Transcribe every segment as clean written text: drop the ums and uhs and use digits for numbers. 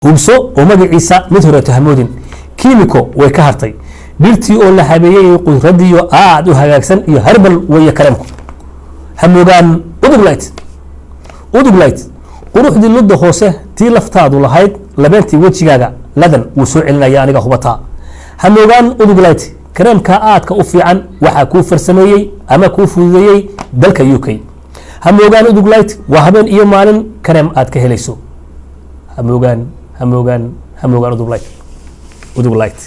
hubso oo magaciisa mid hore tahmoodin kiimiko way ka hartay dhirtii oo la habeeyay qudradiyo aad u hagaagsan iyo herbal way kareemku hamogaan udug light quruxdii ludda hoose tii laftaadu lahayd labeentii wajigaaga ladan wuu soo celinaya aniga hubataa hamogaan udug light kareemka aadka u fiican waxa kuu farsameeyay ama kuu fududeeyay dalka UK hamogaan udug light waa habeen iyo maalin kareem aad ka helayso hamogaan udug light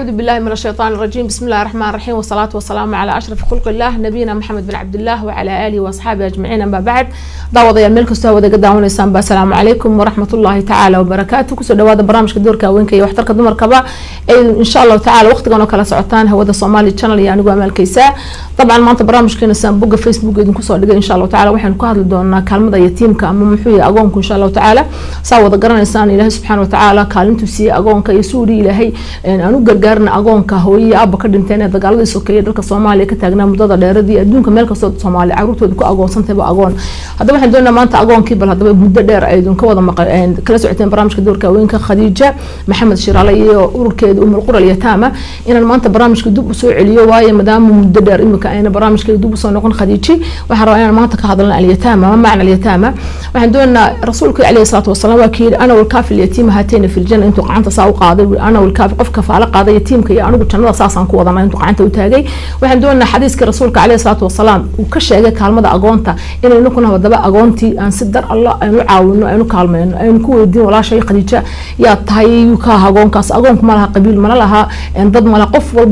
أعوذ بالله من الشيطان الرجيم بسم الله الرحمن الرحيم والصلاة والسلام على أشرف خلق الله نبينا محمد بن عبد الله وعلى آله وأصحابه أجمعين أما بعد دعوة الملك استوى قدامنا السلام السلام عليكم ورحمة الله تعالى وبركاته كسر دواد برامج كدورك وينك يحترك دمر كبا إن شاء الله تعالى وقت قناة كلا سعتان هو ده صومالي channel يعني جوا مال كيسا طبعا ما أنت برامج كنا سنبوق فيسبوك يدون كسر إن شاء الله تعالى وحين كهذا دونا كلمة يتيم كأم محوي أقومكم إن شاء الله تعالى سوى ذكرنا الإنسان إله سبحانه وتعالى كلمته سي أقومك يسوري إلهي أنو قرنا agoonka hooyay aabba ka dhinteen dagaaladii sokeeyay dalka Soomaaliya ka taagnaa muddada dheeradii adduunka meel kasta Soomaaliya carruurtooda ku agoonsantayba agoon hadaba waxaan doonaa maanta agoonkii bal hadaba muddo dheer ay idin ka wada maqleen kala socoteen barnaamijka doorka haweenka Khadiija Maxamed Shiraale iyo ururkeeda Qura al-Yataama inaan maanta barnaamijka dib u soo celiyo waayo maadaama muddo dheer imika ayna barnaamijka dib u soo noqon Khadiiji waxaan rabaa inaan maanta ka hadalno al-Yataama ma macna al-Yataama waxaan doonaa rasuulku عليه الصلاة والسلام وكيل أنا والكافل اليتيم هاتين في الجنة أنتوا قعنت ساو قاضي أنا والكافل قف كفالة قاضي يتيم كي أنا قلت أنا أساسا كوضنا أنتوا قعنت وتاجي وعندنا حديث كرسولك عليه الصلاة والسلام وكشجع كلمة أجونتا إن نكون هذا بقى أجونتي أن صدر الله أن يعاون أن كلمة أن كون الدين ولا شيء خديجة يا تهيو كهجون كاس أجونك ما لها قبيل ما لها أن ضد ما لقف هو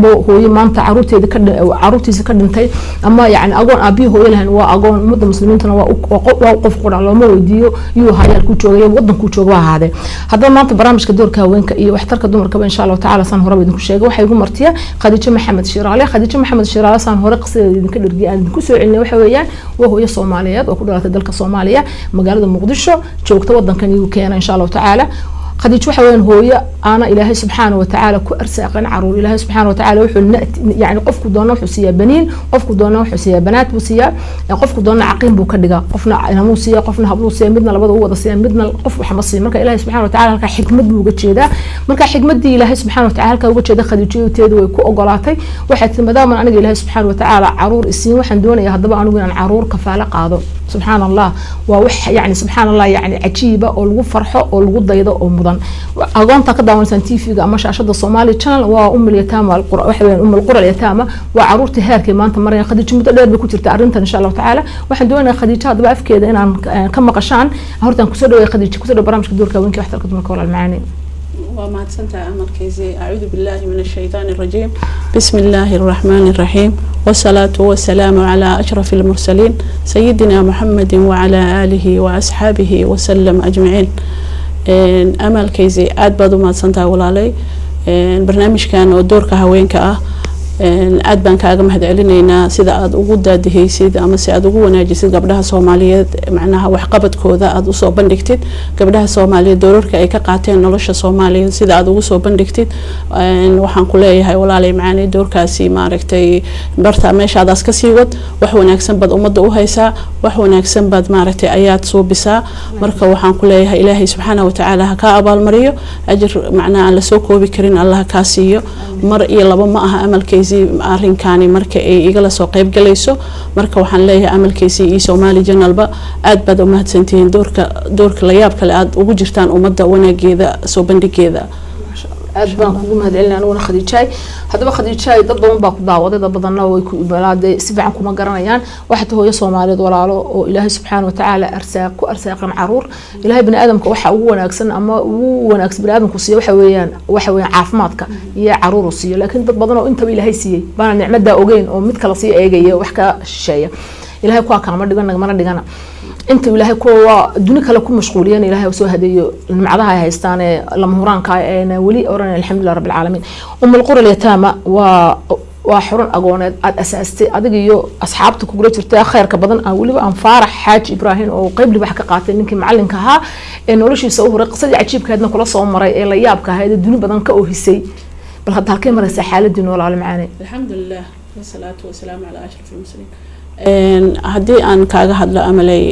ما أنت عروتي ذكر عروتي ذكر أنتي أما يعني أجون أبي هو لهن وأجون مد مسلمين تنا وقف قرآن الله ما يديو هاي الكوتشوجي وضن كوتشوجي هذا ما أنت برامج كدور كوينك إيه واحترك دمر كبا إن شاء الله تعالى سان هرب يدك الشيء وحيقول مرتيا خديجة محمد شيرالي خديجة محمد شيرالي سان هرق يدك الرجال يدك سوعنا وحويان وهو الصوماليات وكل هذا دلك الصومالية مقالة مقدشة شوكت وضن كان يوكينا إن شاء الله تعالى خديجة وحوين هوية أنا إلهي سبحانه وتعالى كأرساقن عرور إلهي سبحانه وتعالى وحول يعني قفكوا دونا وحسيا بنين قفكوا دونا وحسيا بنات وسيا قفكوا دونا عقيم بوكدقة قفنا نموسيا قفنا هبلوسيا مدنا لبض هو ضسيا مدنا قف وحمصيا مركا إلهي سبحانه وتعالى لك حكمة بوجد شيء ده مركا حكمة دي إلهي سبحانه وتعالى كوجد شيء ده خديجة وتيد ويكو أقلاتي واحد ما دام أنا إلهي سبحانه وتعالى عرور السين وحن دونا يهضب عنو عن عرور كفالة قاضو سبحان الله ووح يعني سبحان الله يعني عجيبة أو فرحة أو ضيضة أو مضن أقومت كده ونسان تيفي أما شاشة الصومالي channel وأم اليتامى القرى وحوين أم القرى اليتامى وعروتي هاركي ما أنت مرة خديجة متدرب بكتير تعرنت إن شاء الله تعالى واحد دونا خديجة هذا بقى في كده إن كم قشان هرتن كسر خديجة كسر برامج كدور كوين كي واحد كده مكول المعاني وما تسنت أمر كيزي أعوذ بالله من الشيطان الرجيم بسم الله الرحمن الرحيم والصلاة والسلام على أشرف المرسلين سيدنا محمد وعلى آله وأصحابه وسلم أجمعين أمل كيزي أد بدو ما تسنتها ولا لي برنامج كان ودور كهوين كأه aad baan kaaga mahadcelinaynaa sida aad ugu daadihaysid ama si aad ugu wanaajisid gabdhaha Soomaaliyeed macnaha wax qabadkooda aad u soo bandhigtid gabdhaha Soomaaliyeed doorarka ay ka qaateen nolosha Soomaaliyeed sida aad ugu soo bandhigtid waxaan ku leeyahay walaalay macnaheedu doorkaasi maaragtay barta meeshaadaas ka sii wad wax wanaagsan bad umada u haysaa wax wanaagsan bad maaragtay ayaad soo bisaa marka waxaan ku leeyahay Ilaahay subhanahu wa ta'ala ka abaal mariyo ajir macnaha la soo koobi karin Allah ka siiyo mar iyo laba ma aha amalkay arrinkani marka ay igala soo qayb galayso marka waxaan leeyahay amalkiisa iyo Soomaali Channel-ba aad baad u mahadsantihiin doorka la yaab kale aad ugu jirtaan umada wanaageeda soo bandhigeeda aad baan kugu mahadcelinaa anigu Khadiijay hadaba Khadiijay dad badan baa ku daawaday dad badanna way ku ibalaade si fiican kuma garanayaan waxa hooyo Soomaaliyeed walaalo oo Ilaahay subhanahu wa ta'ala arsaaqan caruur Ilaahay bani aadamka waxa ugu wanaagsan ama ugu wanaagsan bani aadamku siiyo waxa weeyaan caafimaadka iyo caruur siiyo laakiin dad badan oo inta Ilaahay siiyay baan nicmada ogeyn oo mid kala sii eegaya wax ka shisheeya Ilaahay ku kama dhigana inta Ilaahay kuwa duni kale ku mashquuliyeen Ilaahay soo hadayo nimcadaha ay haystaan lama huraanka ee wali oran alxamdulillah rabbil alamin qura al-yataama waa xurun agooneed aad asaastay adiga iyo asxaabta ku gura jirtay khayrka badan aan waliba aan Faarax Xaaji Ibrahim oo qayb libax ka qaatay ninkii macalinka ahaa ee noloshiisa u horay qisadii cajiibkeedna kula soo maray ee la yaabka ahayd duni badan ka oohisay bal hadda halkay maraysa xaaladii nolol macaane alxamdulillah والصلاة والسلام على أشرف المرسلين haddii aan kaaga hadlo amalay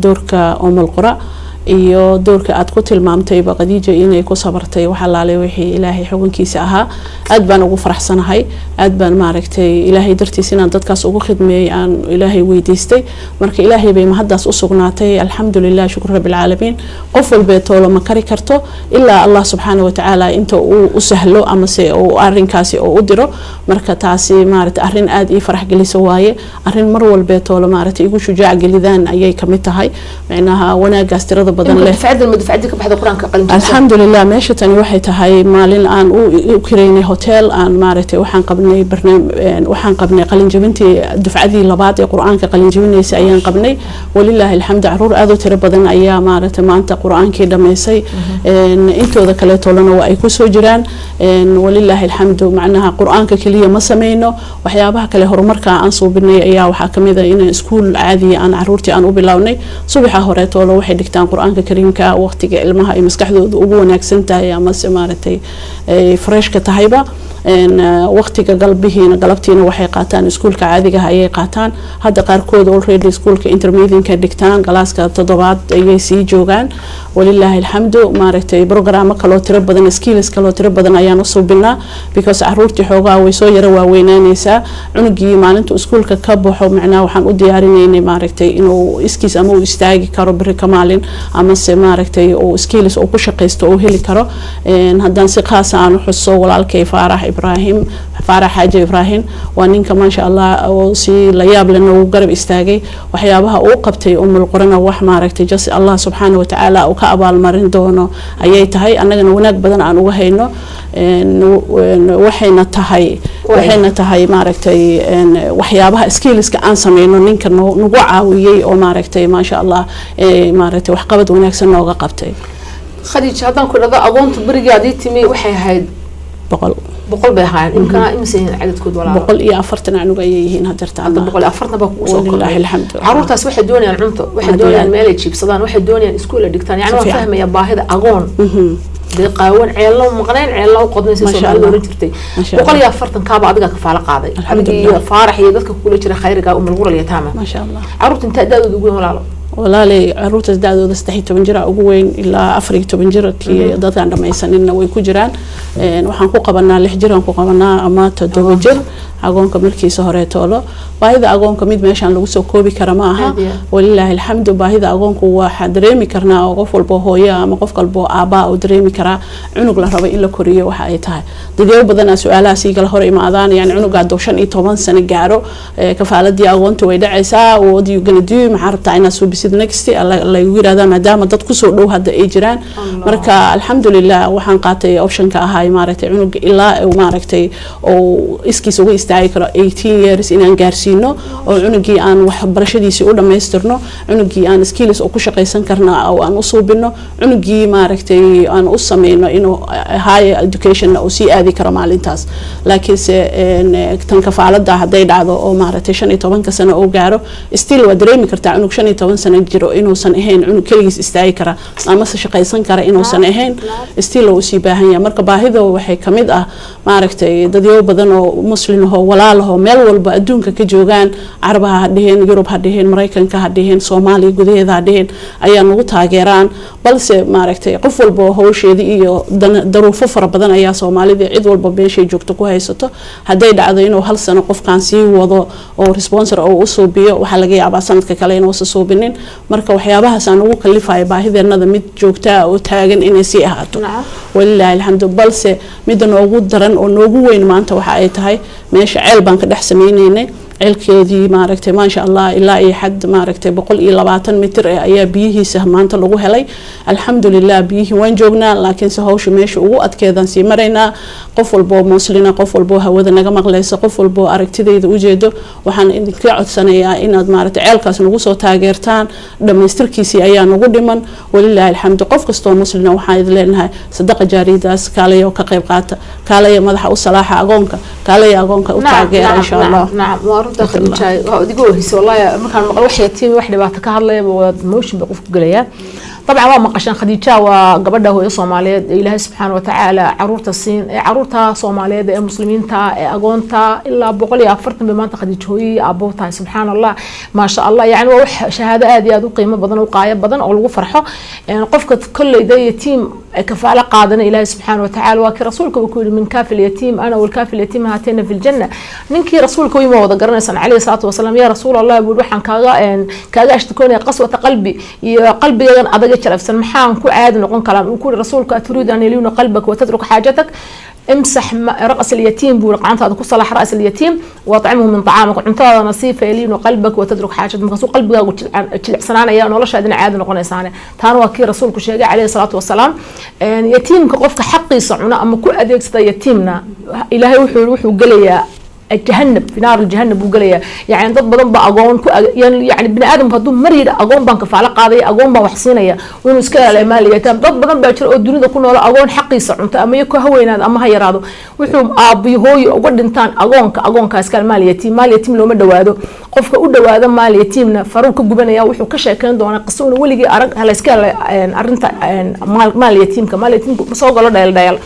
doorka umulqura iyo doorka aad ku tilmaamtayba Khadiija inay ku sabartay waxa laalay wixii Ilaahay xukunkiisa ahaa aad baan ugu faraxsanahay aad baan maaragtay Ilaahay dartiis inaan dadkaas ugu khidmeeyay aan Ilaahay weydiistay marka Ilaahay bay mahadaas u sugnaatay alxamdulillah shukr rabbil alamin qof walba toolo ma kari karto illa Allah subhanahu wa ta'ala inta uu u sahlo ama se uu arrinkaasi uu u diro marka taasi maaragtay arrin aad ii farax geliso waaye arrin mar walba toolo maaragtay igu shujaac gelidaan ayay kamid tahay macnaha wanaagaas tirada بدن له. دفعتك بحد القرآن كقلم. الحمد لله ماشي تاني واحد هاي مالين عن وكريني هوتيل عن معرتي وحن قبني برنامج وحن قبني قلم جبنتي دفعتي لبعض القرآن كقلم جبني سأيان قبني ولله الحمد عرور أذو ترى بدن أيام معرتي ما أنت قرآن كده ما يسي أنتوا ذكرت لنا وأيكوسو جيران ولله الحمد معناها قرآن ككلية ما سمينه وحيابها كله هرمرك أنصو بني أيام وحكم إذا إن سكول عادي أنا عرورتي أنا وبلاوني صبح هوريت ولا واحد يكتب قرآن كريم كا وقت المها مسكحه وجونك سنتا يا مس مارتي فريش كتهيبة إن وقت قلبه قلبتينا وحي قاتان سكول كعادي هاي قاتان هذا قاركود أولريدي سكول كإنترميديان كدكتان قلاس كتضباط يسي جوجان ولله الحمد مارتي برنامج كلو ترب بدن سكيلز كلو ترب بدن أيام نصوبنا because عرورتي حوجا ويسوي روا وينانيسا عنقي معناته سكول ككبه معنا وحن أدياريني مارتي إنه إسكيس أمو يستاجي كارو بركمالين أما سماركتي أو سكيلز أو كشقيست أو هلي كرو إن هدان سقاس عن حصو ولا الكيف فرح إبراهيم فرح حاجة إبراهيم وانين كمان شاء الله أو سي لياب لأنه قرب استاجي وحيابها أو قبتي القرآن وح ماركتي جس الله سبحانه وتعالى أو كأبال مرن دونه أيتهاي أنا وناك بدن عن وهينه وحين تهاي ماركتي وحيابها سكيلز كأن سمينه نينك نوعا ويي أو ماركتي ما شاء الله ماركتي وحقبت وناكسن نوغا قبتي خديج هذا كل هذا أظن تبرجع دي تمي وحي هاي بقول بهاي يمكن إمسين عدد كود ولا بقول إيه أفرتنا عنو جايين هدرت عند بقول أفرتنا بقول والله الحمد لله عروتاس واحد دوني العنطة واحد دوني المالتشي بصدان واحد دوني السكول الدكتور يعني ما فاهم يا باهذا أغون دقاون عيلو مقنين عيلو قدني سوسو دوري جرتي بقول يا فرتن كابا adiga ka faala qaaday adiga faarax iyo dadka kula jira khayriga umul yataama ma sha Allah caruurta inta daadoodu ugu walaalo walaali caruurta daadooda 16 jir ugu weyn ilaa 14 jir kii dadkan dhamaysanina way ku jiraan waxaan ku qabanaa 6 jir aan ku qabanaa ama 7 jir agoonka markiisa hore toolo baahida agoonka mid meeshan lagu soo koobi kara ma aha walillahi alhamdu baahida agoonku waa dareemi karnaa oo qof walba hooyo ama qof walba aaba oo dareemi kara cunug la rabo in la koriyo waxa ay tahay dadyo badan su'aalaha siigal hore imaadaan yani cunuga 15 sano gaaro kafaaladii agoonta way dhacaysaa oo you gonna do ma rabtaa inaad soo bisid next la yiraahdaa maadaama dad ku soo dhow hadda ay jiraan marka alxamdulillah waxaan qaatay optionka ahaa maaragtay cunug ilaa maaragtay oo iskiis ugu istaagi karo 18 years inaan gaarsiino oo cunugii aan wax barashadiisa u dhameystirno cunugii aan skills oo ku shaqeysan karna oo aan u suubino cunugii maaragtay aan u sameeyno inuu high education oo si aadi karo maalintaas laakiin se tan kafaalada haday dhacdo oo maaragtay 15 sano oo gaaro still waa dareemi kartaa cunug 15 sano jiro inuu san ahayn cunug kaligiis istaagi kara ama se shaqeysan kara inuu san ahayn still oo si baahan yahay marka baahida waxay kamid ah maaragtay dadyo badan oo muslim walaalaho meel walba adduunka ka joogaan Carabaha hadheen Yurub hadheen Mareykanka hadheen Soomaaliya gudaheeda hadheen ayaa nagu taageeraan balse maaragtay qof walba hawsheedii iyo daruufo fara badan ayaa Soomaalida cid walba beeshay joogto ku haysato haday dhacdo inuu hal sano qofkan sii wado oo sponsor oo u suubiyo waxa laga yaabaa sanadka kale inuu soo suubinin marka waxyaabahaas aan ugu kalifay baahideennada mid joogta oo taagan inay sii ahaato walillahi alhamdu balse mid noogu daran oo noogu weyn maanta waxa ay tahay meesha ceel baan ka dhex sameeynay ceelkeedii maaragtay ma sha Allah ilaa ay xad maaragtay 120 mitir ayaa biyihiisa maanta lagu helay alxamdulillah biyihii waan joognaa laakiin se hawsha meesha ugu adkeedan si mareynaa qof walba muslina qof walba hawada naga maqleysa qof walba aragtidayda u jeedo waxaan idinka codsanayaa inaad maaragtay ceelkaas nagu soo taageertaan dhameystirkiisii ayaa nagu dhiman walillahi alhamdu qof kastoo muslina waxaan idin leenahay sadaqa jaaridaas kaalayo ka qayb qaata kaalayo madaxa u salaaxa agoonka kaalayo agoonka u taageera insha Allah داخل جاي دقوه والله مكان مقال وحياتي واحدة بعد كهلا موشن بقف قليا طبعا waa maqashan Khadija waa gabadha hooyo Soomaaliyeed Ilaahay subhanahu wa ta'ala caruurta siin caruurta Soomaaliyeed ee muslimiinta ee agoonta ilaa 140 bi maanta Khadija hooyi aabowta subhanallah ma sha Allah yani waa wax shahaado aad iyo aad u qiimo badan oo qaayad badan oo lagu farxo qofka kullayda yatiim kafaala qaadana Ilaahay subhanahu wa ta'ala waa ki rasuulka uu ku yiri min kaafil yatiim ana wal kaafil yatiim haatayna fil janna ninkii rasuulka uu wada garanaysan alayhi salatu wasalaam ya rasuul Allah buu waxaan kaaga ashtakoonay qaswata qalbi iyo qalbigan adaga jalafsan maxaan ku aad noqon kalaam uu ku rasuulka turiid an yaliina qalbaka wa tadruk haajatak امسح رأس اليتيم بورقعنت هذا كل صلاح رأس اليتيم وطعمه من طعامك وانت نصيف يلين قلبك وتدرك حاجتك مقصود قلبك وتلعسنان يا والله شادنا عاد نقول إنسانه تانو وكي رسولك شيء عليه الصلاة والسلام يتيم كقفك حقي صعنا أما كل أديك يتيمنا إلهي وحو قليا الجهنم في نار الجهنم وقليا يعني ضد بدن بأقون يعني بني آدم هدوم مريض أقون بانك فعلى قاضي أقون بوحصينية ونسكال الأمال يتم ضد بدن بأشر الدنيا كنا ولا أقون حقي صعنت أما يكو هوين هذا أما هي رادو وحوم أبي هوي وقد إنتان أقون كاسكال مال يتيم لو مدوا هذا قفك ودوا هذا مال يتيمنا فاروق جبنا وحو كشة كان دونا قصون ولقي أرق هلا سكال أرنت مال يتيم كمال يتيم مسوق الله دايل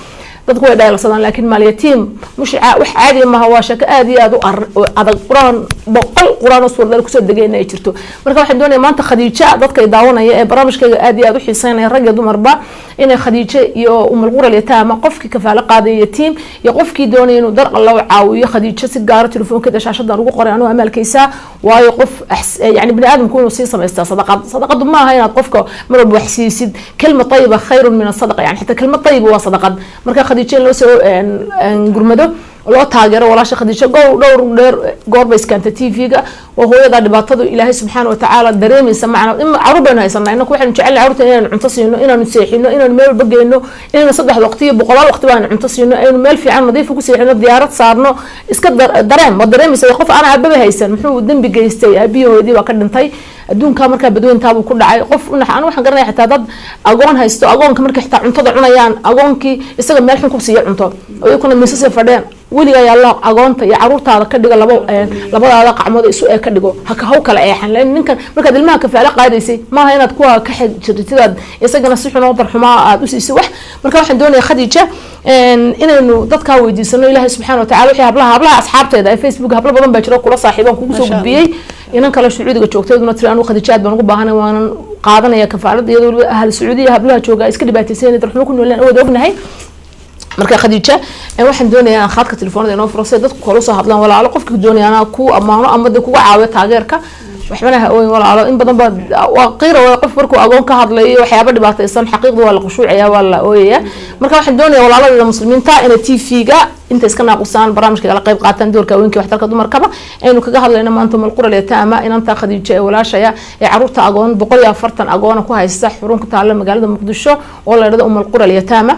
dadku way dhayalsadaan laakiin maal yatiim mush wax caadi ma aha waa shaka aad iyo aad u adag quraan boqol quraan oo suuradeed ku soo dagayna ay jirto marka waxaan doonayaa maanta Khadija dadka ay daawanaya ee barnaamijkayga aad iyo aad u xiiseynaya rag iyo dumarba inay Khadija iyo umul yataama qofkii kafaala qaaday yatiim iyo qofkii doonaya inuu dar Allah caawiyo Khadija si gaar ah telefoonkeeda shaashada ugu qoray anoo amaalkiisa waayo qof yani bini aadamku inuu sii sameeystaa sadaqad ma aha inaad qofka mar walba wax siisid kalma tayyiba khayrun min as-sadaqa yani xitaa kalma tayyiba waa sadaqad marka Khadija loo soo gurmado loo taageero walaasha Khadija dhowr dheer goorba iskanta TV-ga oo hooyada dhibaatada Ilaahay subhanahu wa ta'ala dareemaysa macna in caruurna haysanaa inna waxaan jecel caruurta inaan cunto siino inaan seexino inaan meel bageyno inaan saddex waqti iyo boqolaal waqti baan cunto siino inaan meel fiican nadiif ku seexino diyaarad saarno iska dareemaysa qof aan aababa haysan muxuu dambi geystay aabiyooydii waa ka dhintay adduunka marka badweyntaabuu ku dhacay qof aan waxaan garanay xitaa dad agoon haysto agoonka markay xitaa cuntada cunayaan agoonkii isaga meel xun ku siiyo cunto oo kuna miisas fadheen weliga yalla agoonta iyo caruurtaada ka dhiga labadaada qacmood isu ee ka dhigo haka haw kala eexan leen ninkan marka ilmaha kafaala qaadaysay maaha inaad kuwa ka xijirtidaad isagana si xun oo darxuma aad u siisay wax marka waxaan doonayaa Khadija inaynu dadka weydiisano Ilaahay subhanahu wa ta'ala wixii hablaha asxaabteeda ee Facebook habla badan baa jira kula saaxiibaan kugu soo gudbiyay inan kala Sacuudiga joogteeduna tiraan Khadija aad baan ugu baahanay waan qaadanaya kafaalada iyadoo ahal Sacuudiga hablaha jooga iska dhibaataysan darxuma ku noolaan oo ognahay marka Khadija waxaan doonayaa khadka telefoonada inoo furasay dadku kala soo hadlaan walaalo qofka doonayana ku amaano ama dad kugu caawiyo taageerka waxbana ha ooyin walaalo in badan ba waa qeyr waa qof markuu agoon ka hadlayo waxyaabo dhibaataysan xaqiiqdu waa la qushuucaya waa la ooyaya marka waxaan doonayaa walaalada muslimiinta in TV-ga inta iska naaqusaan barnaamijka la qayb qaataan doorka haweenka waxtarka dumarkaba aynu kaga hadlayna maanta mal yataama inanta Khadija ee walaashaya ee caruurta agoon 140 agoon ku haysta xarun ku taala magaalada Muqdisho oo la yiraahdo mal yataama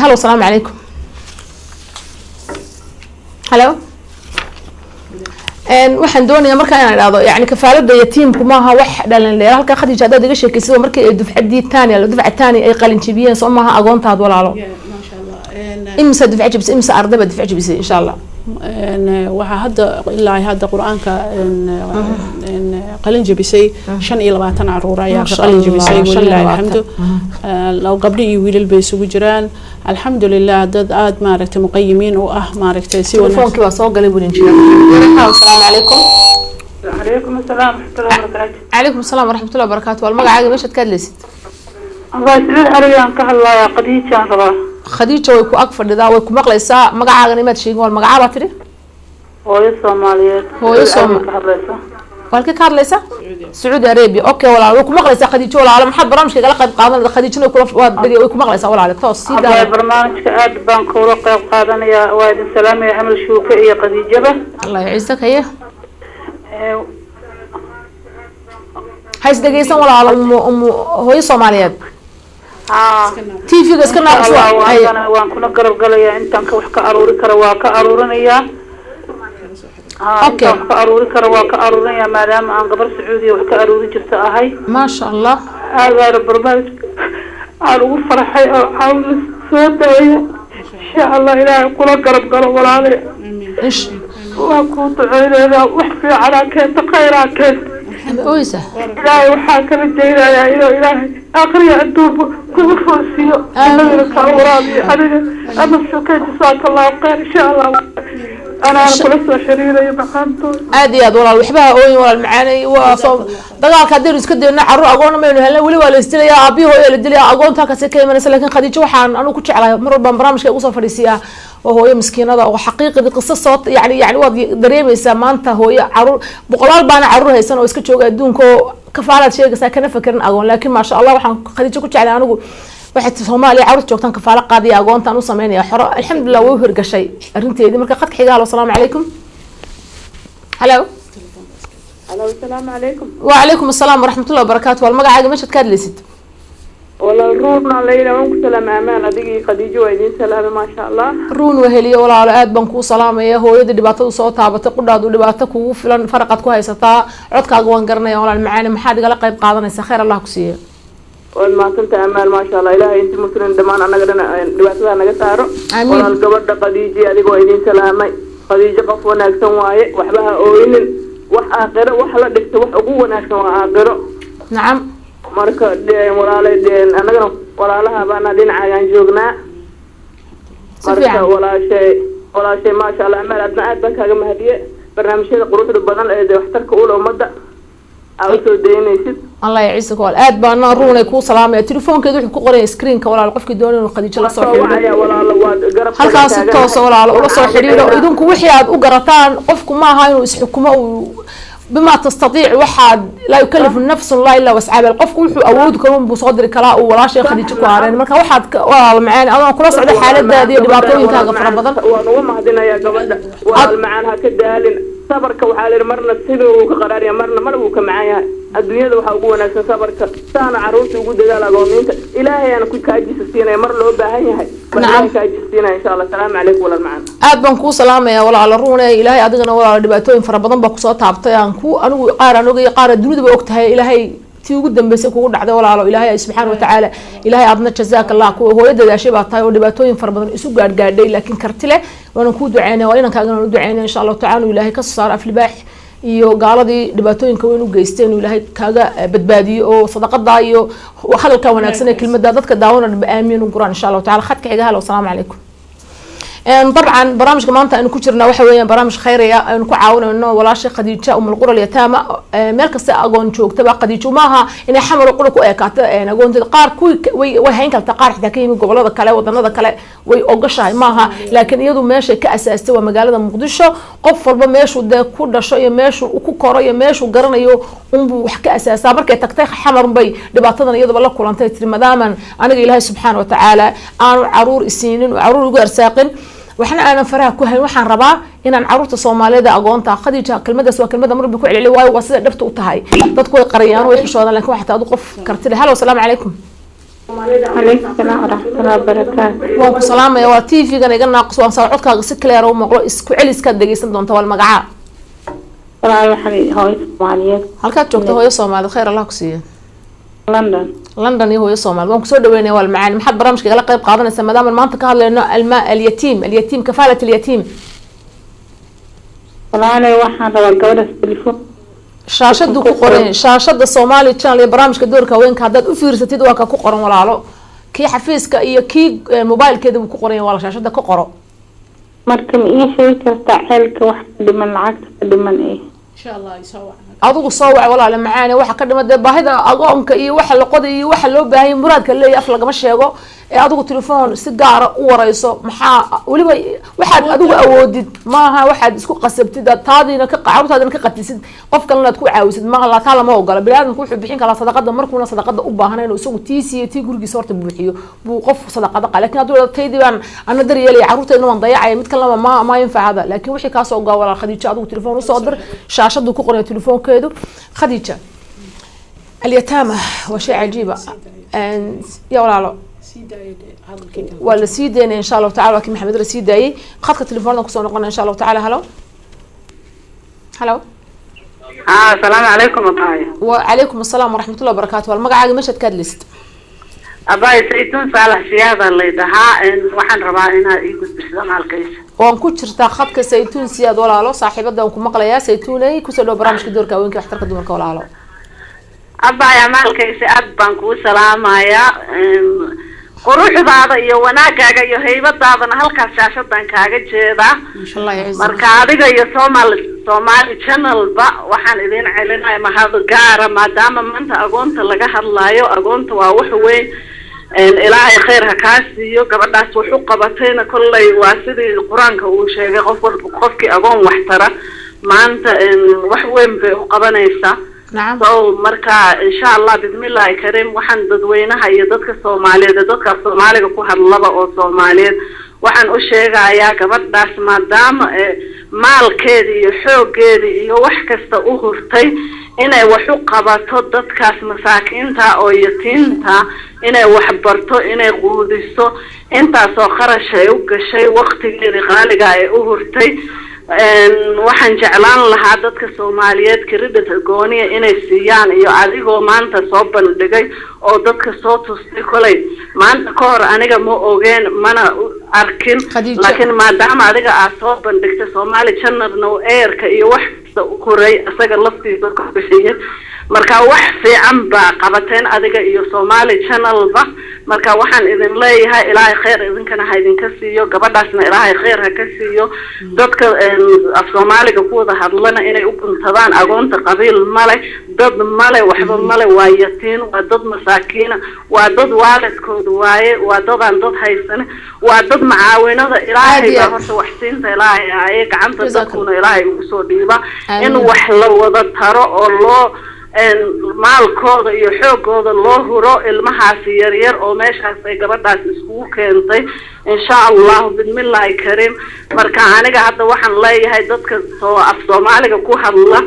هلو السلام عليكم هلو waxaan doonayaa marka inaan iraado yani kafaalada yatiimku maaha wax dhalan leeyahay halka Khadija hada diga sheekaysido markii ay dufcadii taani ay qalin jibiyeen soo maaha agoontaad walaalo ma sha Allah imsa dufcad jibis imsa ardaba dufcad jibis insha Allah waxa hadda ilaa hadda quraanka qalin jibisay 25 caruur ayaa qalin jibisay wallahi alxamdu law qabdhi iyo wiilal bay isugu jiraan alxamdulillah dad aad maaragtay muqayyimiin oo ah maaragtay si wanaagsan telefoonki waa soo galay burin jira assalaamu calaykum عليكم السلام ورحمة الله وبركاته. عليكم السلام ورحمة الله وبركاته. والمقعد مش تكلست. الله يسعدك أريان كهلا يا خديجة ربا. خديجة ويكو أكفر لذا ويكو مقلسة مقعد نمت شيء والمقعد بتري. هو الصوماليات. هو الصوماليات. والكي كارلسة؟ سعودي أرابيا. أوكي ولا ويكو مقلسة خديجة ولا على محد برامج كذا لقد قادنا خديجة ويكو ويكو مقلسة ولا على توس. الله برنامج كأد بنك ورقة قادنا يا وادي السلام يا عمل شوكة يا خديجة. الله يعزك هي. هايس دقيقة ولا على هو الصوماليات. تيفي بس كنا أسوأ. أنا وان كنا قرب قليا أنت كوحك أروري كروا كأرورنا يا. أوكي. كأروري كروا كأرورنا يا مدام عن قبر سعودي وحك أروري جبت هاي. ما شاء الله. هذا البرنامج. أروح فرحي أحاول سوته إن شاء الله إلى كنا قرب قلوا ولا عليه. إيش؟ وكنت عيننا وحفي على كنت خيرا كنت. أويسه. إلهي وحاكم الدينا يا إلهي. آخر أدوب كل فوسيو أنا كأورابي أنا شكرا جزاك الله خير إن شاء الله أنا كل شريرة يبقانتو عادي يا دولار وحبها أوي ولا المعاني وصوب دقال كدير يسكدر نعرو أقونا ما ينهلا ولي ولا يستلي يا أبي هو يلدلي أقون تاك سكين من لكن خديجة وحان أنا كنت على مرة برامج كي أوصل فريسية وهو مسكين هذا وحقيقة قصة صوت يعني وضي دريم سامانته هو عرو بقلال بان عرو هي سنة ويسكت شو قدون كو كفالة شيء ساكنة فكرنا أقون لكن ما شاء الله وحان خديجة كنت على أنا واحد Soomaali carruur joogtan kafaala qaadiya agoontan u sameynaya xoro alxamdulillah way hirgashay arinteedii marka qadka xigaalo salaam alaykum hello السلام عليكم وعليكم السلام ورحمة الله وبركاته والمقعة مشت كاد ليست والله رونا ليلى وانكم سلام أمان أديكي خديجة ويدين سلام ما شاء الله رون وهلية ولا على آد بنكو سلام يا هو يد دبعته صوت عبته قداد ودبعته كوف لان فرقت كويسة تا عدك أقوان قرنا يا ولا المعاني محد قال قيب قاضنا يسخير الله كسيه والما كنت أمال ما شاء الله إلهي أنت مسلم دمان أنا قدنا دبعتها أنا قتارو آمين ولا القبر خديجة أديك ويدين سلامي خديجة قفوا ناكسن واي وحبها أوين وح آخره وحلا دكت وح أقوى ناكسن آخره نعم marka walaalay anagana walaalaha baana dhinacayaan joognaa marka walaashay ma sha Allah amal adna aad baan kaaga mahadiye barnaamijyada quruxda badan ee waxtarka u umada aad soo deynaysid الله يعيسك وال آد بان روني كو سلام تليفون كده وحكو قرين سكرين كولا قفكي دوني إنه خديجة لا soo xiriiro halkaas toos walaalo ula soo xiriiro idinku wixii aad u garataan qofku ma aha inuu isxukumo بما تستطيع واحد لا يكلف النفس الله الا وسعها القف وحو اود كلون بو صدر كلا ولا شيء خديجه كوارين marka waxaad walaal macaan adoo kula socdo xaaladaadii dhibaatooyinkaaga fara badan waa mahadinaya gabadha walaal macaan ha ka daalin sabarka waxa la marna sidoo ka qaraariya marna uu ka macaan yahay adduunyada waxa ugu wanaagsan sabarka saana caruurta ugu dadaal agoominta ilaahay aan ku kaajisay mar loo baahan yahay marna kaajisay insha Allah salaam alaykum walaal macaan aad baan ku salaamaya walaal ruunay ilaahay adigana walaal dhibaatooyin fara badan baa ku soo taabtay aan ku anigu qaar dunida ba ogtahay ilaahay tii ugu dambeysay kugu dhacday walaalo ilaahay subhanahu wa ta'ala ilaahay adna jazaak Allah ku hooyadaashay baa tahay oo dhibaatooyin far badan isu gaadhay laakiin kartile waan ku duceynaa waa inaan kaaga duceynaa insha Allah ta'ala ilaahay ka saar aflibaax iyo gaaladii dhibaatooyinka weyn u geysteen ilaahay kaaga badbaadiyo oo sadaqada iyo hadalka wanaagsan ee kelmadda dadka daawana aamin u quraan insha Allah ta'ala khadka xiga halo salaam alaykum طبعا برامج كمان أنو كشرنا وحويا برامج خيرية أنو كعاونة إنه ولا شيء خديجة أم القرى اليتامى مركز أقون شوك تبع خديجة معها إن حمل قرى كأكات أنا أقول تقار كوي وهين كل تقار حتى كي من قبل هذا كلا وضنا هذا كلا ويوقشها معها لكن يدو ماشي كأساس توا مجال هذا مقدسة قفل بماشي وده كل شيء ماشي وكوكرة ماشي وقرنا يو وحكي أساس بركة تكتيخ حمر بي دبعتنا يدو بالله كل أنت دائما أنا إلهي سبحانه وتعالى أنا عرور السنين وعرور جار ساقن وحنا أنا فراه كهل وحن ربا إن عروت الصومالية ده أقونتها خديجة كلمة سوا كلمة مر بكل علي واي وصل دفت وتهاي تدخل قريان ويحشوا هذا لكن واحد أدوقف كرتلي هلا والسلام عليكم. عليكم السلام ورحمة الله وبركاته. وعليكم السلام يا واتي في جنا جنا قصوى صارت كاغس كلير ومقرأ إسكعلي إسكاد دقيسن دون طوال مجاعة. والله حبيبي هاي الصومالية. هل كانت شوكته هاي الصومالية خير الله كسيه. لندن هو الصومال وانك سود وين هو المعاني محد برامج كلا قيب قاضنا سما دام المنطقة لأنه الماء اليتيم كفالة اليتيم والله أنا واحد ربع الجودة التليفون شاشة كقرن شاشة الصومالي كان برامج كدور كوين كهداد أفيرس تدوا كقرن ولا علو كي حفيز كي كي موبايل كده كقرن ولا شاشة كقرن مركم إيه شيء كرتاحلك واحد من العكس من إيه إن شاء الله يسوع أضو صوع ولا لمعاني واحد كده مد باهدا أقوم كي واحد لقضي واحد لو باهي مراد كله يفلق مشي أقو أضو تليفون سيجارة ورئيسه محا ولي واحد أضو أودي معها واحد اسكو قصبت ده تادي نك عروت هذا نك قتيسد قف كلنا تكون عاوزد ما الله تعالى ما وقال بلاد نكون حبيحين كلا صدقة ده مركونا صدقة ده أبا هنا لو سو تي جورجي صورت بوحيو بوقف صدقة ده لكن أضو تيدي أنا دري يلي عروت إنه من ضيع متكلم ما ينفع هذا لكن وحي كاسو قال ولا خديجة أضو تليفون وصادر شاشة دو كقرن تليفون كده خديجة اليتامى وشيء عجيبة يا ولا ولا سيدنا إن شاء الله تعالى وكيم محمد رسيداي خدك تليفوننا كسر نقولنا إن شاء الله تعالى هلو السلام عليكم أباي وعليكم السلام ورحمة الله وبركاته والمقعة مشت كادلست أباي سيتون صالح شياذا اللي دها إن وحن ربعنا يقول بسلام على الكيس وأنكو شرتا خدك سيتون سياد ولا له صاحبة ده وأنكو مقلة يا سيتوني كسر برامج كدور كوينك واحترق دورك ولا له abaya maalkaysi aad baan kuu salaamayaa quruxdaada iyo wanaagaaga iyo haybadaadana halkaas shaashadan kaaga jeedaa marka adiga iyo Somali channel ba waxaan idin celinayaa mahad gaara maadaama maanta agoonta laga hadlaayo agoonta waa wax weyn ilaahay khayr ha ka siiyo gabadhaas wuxuu qabatayna kullay waa sidii quraanka uu sheegay qofkii agoon wax tara maanta wax weyn bay u qabanaysaa نعم marka insha Allah bismillaah kareem waxaan dadweynaha iyo dadka Soomaaliyeed dadka Soomaaliga ku hadlaba oo Soomaaliyeed waxaan u sheegayaa gabadhaas maadaama maalkeeda iyo xoogeeda iyo wax kasta u hurtay inay wax u qabato dadkaas masaakiinta oo yatiinta inay wax barto inay quudiso intaas oo kharash ay u gashay waqtigeeda qaaliga ay u hurtay waxaan jeclaan lahaa dadka Soomaaliyeed credit gooniya inay siiyaan iyo adigoo maanta soo bandhigay oo dadka soo tusay kulay maanta ka hor aniga ma ogeen mana arkin laakiin maadaama adiga aad soo bandhigtay Somali channel no airka iyo wax u koray asaga laftiisa ku bixiyay marka wax fiican ba qabateen adiga iyo Somali channel ba marka waxaan idin leeyahay ilaahay khayr idinkana ha idinka siiyo gabadhaasna ilaahay khayr ha ka siiyo dadka af Soomaaliga ku wada hadlana inay u guntadaan agoonta qabiil male dad male waxba male waa yatiin waa dad masaakiina waa dad waalidkooda waaye waa dad aan dad haysan waa dad macaawinada ilaahay baa horta wax siinta ilaahay ay gacanta dadkuna ilaahay ugu soo dhiiba in wax la wada taro oo loo maalkooda iyo xoogooda loo huro ilmahaas yar yar oo meeshaas ay gabadhaas isku keentay insha Allah bismillaah kareem marka aniga hadda waxaan leeyahay dadka af Soomaaliga ku hadla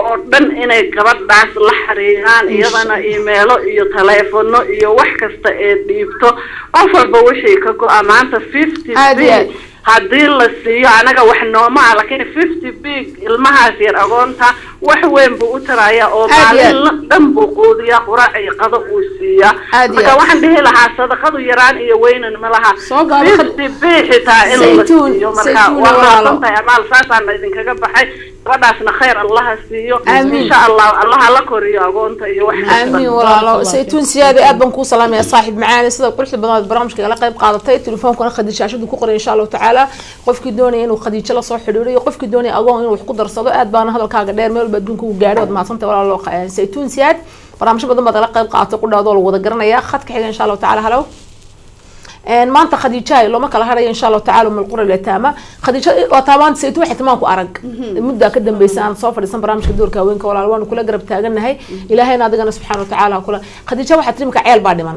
oo dhan inay gabadhaas la xariiraan iyadana emailo iyo telefono iyo wax kasta ee dhiibto qof walba wixii ka go'an maanta 50 haddii la siiyo anaga wax normal laakiin 50 big ilmahaas yar agoonta wax weyn buu u taraya oo maalin dhan buu quudiya quraac iyo qado uu siiya marka waxaan dhihi lahaa sadaqadu yaraan iyo weynan ma laha 50 big xitaa in la siiyo marka waa amaal saasaan idinkaga baxay gabadhaasna khayr Allah siiyo insha Allah Allah la koriyo agoonta iyo wax amiin walaalo saytuun siyaadi aad baan ku salaamay saaxiib macaani sida quruxda badan barnaamijka la qayb qaadatay telefoonka khadiijashadu ku qoray insha Allah taala qofkii doonaya inuu khadiijo la soo xiriiriyo qofkii doonaya agoon inuu wax ku darsado aad baan hadalkaaga dheer meel badunka u gaaro wad maasanta walaalo saytuun siyaad barnaamij badan baad la qayb qaadatay qudhaado la wada garanaya khadka xiga insha Allah taala halo maanta khadiijay loo kala haray insha Allah taala mal qura lataama khadiija oo taaban saytu wax timaan ku arag muddo ka dambeysaan soo fadhiisan barnaamijka doorka haweenka walaal waan kula garab taaganahay ilaahayna adigana subhanahu wa ta'ala kula khadiija waxa trimka ceel baa dhiman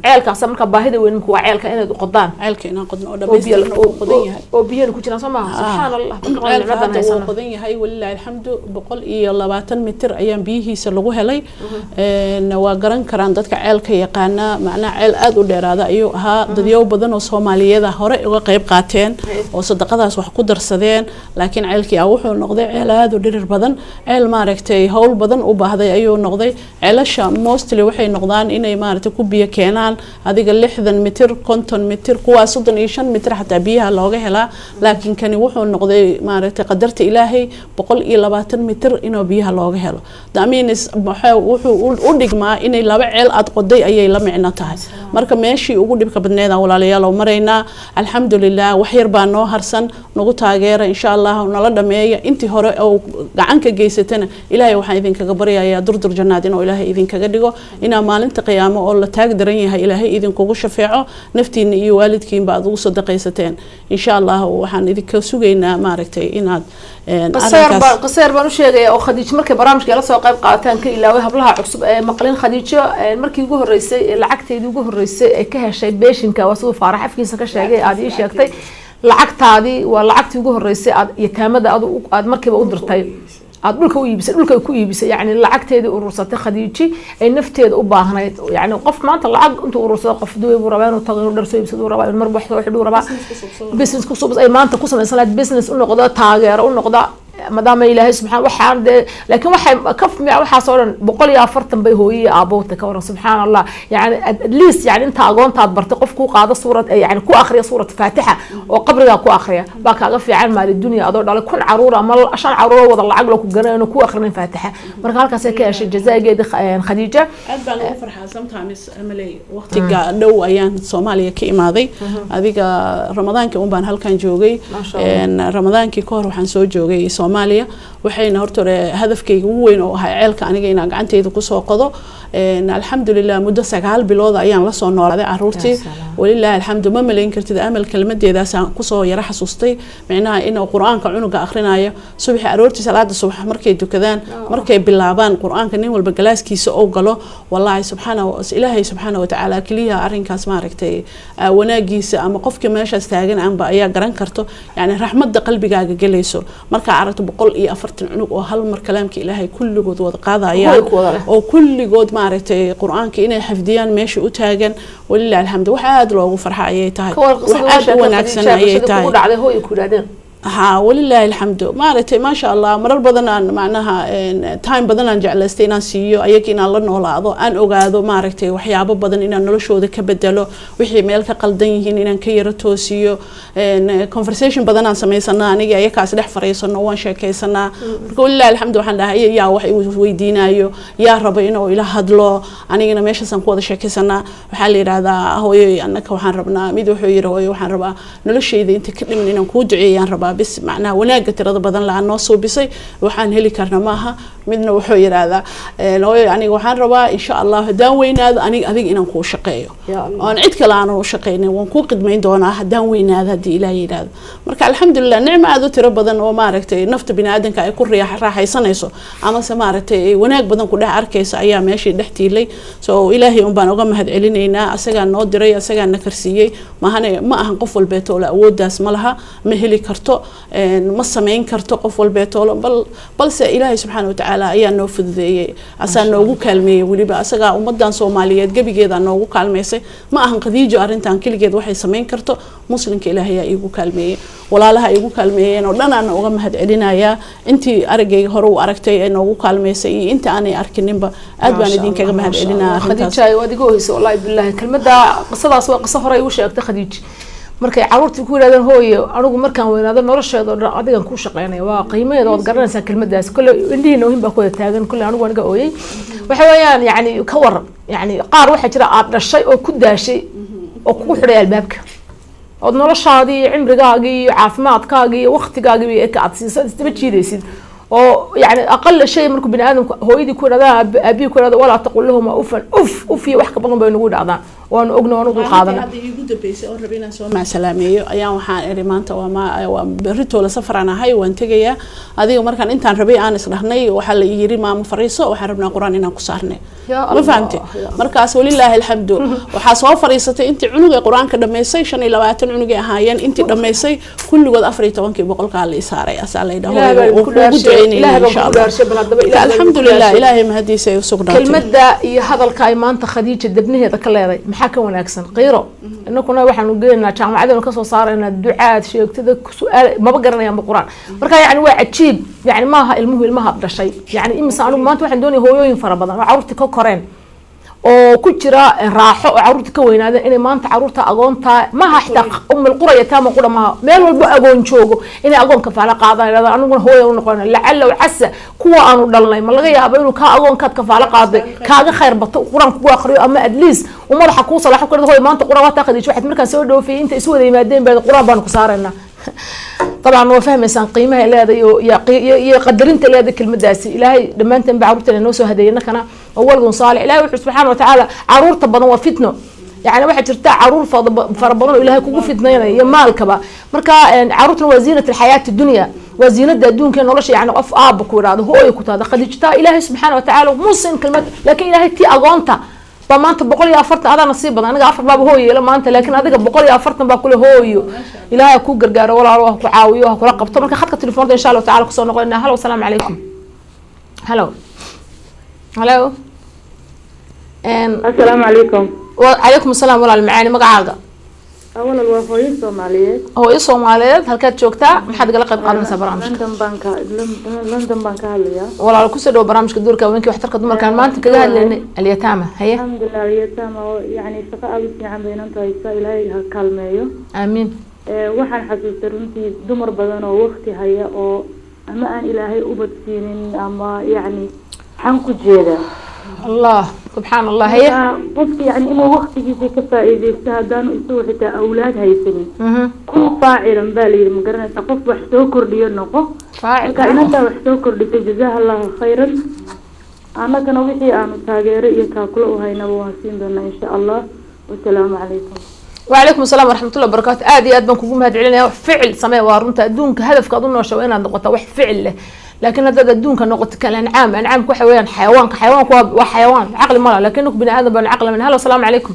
ceelkaas marka baahida weyn ku waa ceelka inaad qodaan ceelka inaan qodno oo dhameystir oo qodan yahay oo biyo ku jiraan Soomaa subhanallah ceelka oo qodan yahay wallahi alhamdu 120 mitir ayaan biyihiisa lagu helay waa garan karaan dadka ceelka yaqaana macna ceel aad u dheeraada ayuu ahaa dadyo badan oo Soomaaliyeed hore uga qayb qaateen oo sadaqadaas wax ku darsadeen laakiin ceelkii wuxuu noqday ceel aad u dhirir badan ceel maaragtay hawl badan u baahday ayuu noqday ceelasha mostly waxay noqdaan inay maaragtay ku biyo keenaan adiga 60 mitir 50 mitir kuwa 35 mitir xataa biyaha looga helaa laakiin kani wuxuu noqday maaragtay qadarta Ilaahay 120 mitir inuu biyaha looga helo daamiinis wuxuu u dhigmaa inay laba ceel aad qoday ayay la micno tahay marka meeshii ugu dhibka badneed walaalayaal oo marayna alxamdulillah wax yar baa noo harsan nagu taageera insha Allah nala dhameeyo intii hore oo gacan ka geysatana Ilaahay waxaan idinkaga baryayaa durdur jannaad inuu Ilaahay idinkaga dhigo ina maalinta qiyaamo oo la taag daran yahay Ilaahay idinkugu shafeeco naftiina iyo waalidkiin baad ugu sadaqaysateen insha Allah waxaan idinka sugaynaa maaragtay inaad qaseer baan u sheegay oo khadiij markay barnaamijka la soo qayb qaataan ka ilaaway hablaha cusub ee maqlin khadiijo markii ugu horeysay lacagteedii ugu horeysay ee ka heshay beeshinka wasoo faarax afkiisa ka sheegay aad ii sheegtay lacagtaadii waa lacagtii ugu horeysay aad yataamada aad markiiba u dirtay aad dhulka u iibisay dhulka ku iibisay yaani lacagteedii urursatay khadiiji ay nafteeda u baahnayd yaani qof maanta lacag intuu urursado qof duway buu rabaa inuu tago dhar soo iibsado rabaa mar wax soo xidho rabaa business ku soo ay maanta ku samaysan lahayd business u noqdo taageero u noqdo maadaama ilaahay subxaan waxaan laakiin waxay kaf waxaas oo dhan 140 bay hooyay aabowta ka waran subxaan allah yani at least yani inta agoontaad bartay qof ku qaado suurad yani ku akhriya suurad faatixa oo qabriga ku akhriya baa kaaga fiican maali dunya adoo dhalay kun caruur ama 5 caruur wada lacag la ku garanayno ku akhrin faatixa marka halkaas ay ka heshay jazaageeda khadiija aad baan ugu farxaa sometimes amalay waqtiga dhow ayaan Soomaaliya ka imaaday adiga ramadaanka baan halkan joogay ramadaankii ka hor waxaan soo joogay Soomaaliya waxayna horta hadafkayga ugu weyn oo ahaa ceelka aniga inaan gacanteyda ku soo qodo alxamdulillah muddo 9 bilood ayaan la soo noolaaday caruurtii walillahi alxamdu ma malayn kartid amal kelmadeedaas aan ku soo yara xasuustay macnaha inuu quraanka cunuga akhrinayo subax aroortii salaada subax markay dukadaan markay bilaabaan quraanka nin walba galaaskiisa oo galo wallahi ilaahay subhanahu wa ta'ala kaliya arrinkaas ma aragtay wanaagiisa ama qofka meeshaas taagan aanba ayaa garan karto yani raxmadda qalbigaaga galayso marka aragto 140 cunug oo hal mar kalaamka ilaahay kulligood wada qaadayaan oo kulligood ma aragtay quraanka inay xafdiyaan meesha u taagan walillahi alxamdu waxa aad loogu farxay ayay tahay waxa aad wanaagsan ayay tahay ها ولله الحمد ما رأيت ما شاء الله مرر بدنا معناها تايم بدنا جعلستينا سيو أيكينا الله نولاضو أن أقعدو ما رأيت وحيابو بدن إن نلشوا ذا كبدلو وحي ميلك قلدين إن كيرتو سيو conversation بدنا سميسنا نيجي أيك أسلح فريسنا وان شاكيسنا ولله الحمد وحنا يا وحي ويدينا يا ربنا وإلى هدلو أنا ماشي سنقود شاكيسنا وحالي هذا هو أنك وحن ربنا ميدو حير هو وحن ربنا نلشوا إذا أنت كل من نكود عيان ربنا بس معناه وناقة ترى بدن لها النص وبيصي وحن هلي كرنا معها منه وحير هذا لو يعني وحن ربا إن شاء الله داوين هذا أنا أذيك إن نكون شقيه أنا عد كلا أنا وشقينا ونكون قدمين دونا داوين هذا دي إلهي هذا مرك الحمد لله نعمة هذا ترى بدن وما ركتي نفط بنا آدم كيكون راح يصنيسو أما سمارتي وناق بدن كلها أركيس أيام ماشي دحتي لي سو إلهي أم بانوجا مهد علينا أسجع نودري أسجع نكرسية ما هنقفل البيت ولا وداس ملها مهلي كرتو ما سمعين كرتو قفل البيت ولا بل إلهي سبحانه وتعالى أيام نوفذ عشان نوجو كلمة وليبقى أسجع ومدان صوماليات جبي جدا نوجو كلمة ما هن قديجو أرنتان كل جد واحد سمعين كرتو مسلم كإلهي يجو كلمة ولا لها يجو كلمة ولا أنا نوجا مهد علينا يا أنتي أرجع هرو أركتي نوجو كلمة سي أنت أنا أركنين أدبان دين كجا مهد علينا خديجة ودي جوهس والله بالله كلمة دا قصة أسواق قصة هراي وش أكتر خديجة markay caruurtii ku yiraahdeen hooyo anigu markaan weynaado nolosheeda oo adigan ku shaqeynay waa qiimaheeda oo garanaysan kelmadaas kullu indhiina oo hinba ku taagan kullu anigu aniga ooyay waxa weeyaan yani ka war yani qaar waxa jira aad dhashay oo ku daashay oo ku xidhay albaabka oo noloshaadii cimrigaagii iyo caafimaadkaagii iyo waqtigaagii ay ka adsiisay isdaba jiidaysid oo yani aqal shay markuu bini aadamku hooyadii ku yiraahdaa abi ku yiraahdaa wala taqul lahum uf wax ka badan bay nagu dhacdaan وأنا أقنع وأنا أقول قاضنا. هذا يقول بيس أو ربنا سوا مع سلامية أيام وحان ريمانتا وما بريتو ولا سفر أنا هاي وانتجيا هذه ومركان أنت عن ربيع أنا سرحني وحل يجري مع مفريسة وحربنا قرآن إنك قصرني. ما فهمتي؟ مركز ولله الحمد وحاسوا فريسة أنت عنق القرآن كده ميسيشن إلى وقت عنق هاين أنت لما يسي كل قد أفريت وانك بقولك على الإسارة أسأل إذا هو وجعيني إن شاء الله. الحمد لله إلهي مهدي سيسوقنا. كلمة هذا الكائمان تخديج الدبنه هذا كله حكم وناكسن غيره إنه كنا واحد نقولنا جامعة عدم كسر صار إن الدعاء شيء كذا سؤال ما بقرنا يوم بالقرآن مركا يعني واحد شيء يعني ما المهم ما هذا الشيء يعني إما سألوا ما أنتوا عندوني هو ينفر بدن وعورتي كوكرين oo ku jira raaxo caruurta ka weynaada inay maanta caruurta agoonta ma haxta القرى يتامى قرى ما مال والبو أقون شوقو إني أقون كفالة قاضي هذا أنا أقول هو ونقول لعل وعسى كوا أنا ضلني ما لقي أبينه كا أقون كات كفالة قاضي كاجا خير بطو قرآن كوا آخر أما أدليس وما راح أقول صلاح كل هو ما أنت قرآن وتأخذ شو واحد مركز سوده في أنت سوى ذي مادين بعد القرآن بانك صارنا طبعا هو فهم إنسان قيمة إلى هذا يقدر أنت إلى هذا كلمة داسي إلهي لما أنت بعروتنا نوسو هدينا كنا أول صالح إلهي سبحانه وتعالى عرور طبنا وفتنه يعني واحد ترتاح عرور فربنا إلهي كوكو فتنين يا مالك بقى مركا عروتنا وزينة الحياة الدنيا وزينة الدنيا كان ولا شيء يعني أف أبك وهذا هو يكون هذا قد اجتاء إلهي سبحانه وتعالى موسن كلمة لكن إلهي تي أغانته فما أنت بقول يا فرت هذا نصيب أنا أفر باب هوي لما أنت لكن هذا بقول يا فرت بقول هوي إلهي كوك جرجار ولا روح كعاوي ولا كرقب طبعا كخدك التليفون إن شاء الله تعالى قصنا قلنا هلا والسلام عليكم هلا هلا السلام عليكم وعليكم السلام ولا المعاني مقعاقة أولا الوفاية الصومالية هو Soomaaliyeed halkaad joogtaa maxaad gala qayb qaadanaysaa barnaamijka لندن بانكا هليا walaal ku soo dhaw barnaamijka doorka haweenka waxtarka dumarkaan maanta kaga hadlaynay alyataama haye الحمد لله اليتامى يعني شقاء أبي عن بينان تايسا إلهي هكالمايو amiin waxaan xasuustay runtii dumar badan oo waqti haya oo ama aan ilaahay u badsiinin ama yani waxaan ku jeedaa allah subxaan allah haye qofki yani inuu waqtigiisa ka faa'iideysto haddaanu isagu xitaa awlaad haysanin kun faacilan baa layidhi ma garanaysa qof wax soo kordhiyo noqo marka inantaa wax soo kordhisay jazaaha allahu khayran annagana wixii aanu taageero iyo taakula u haynaba waan siin doonaa insha allah wasalaamu calaykum وعليكم السلام ورحمة الله وبركاته آدي أدبن كوجم هاد علينا فعل سماء وارنت أدونك هدف كأظن شوينا نقطة وح فعل له لكن هذا أدونك نقطة كالأنعام أنعام كحيوان حيوان كحيوان وحيوان عقل مرة لكنك بني آدم بالعقل من هلا السلام عليكم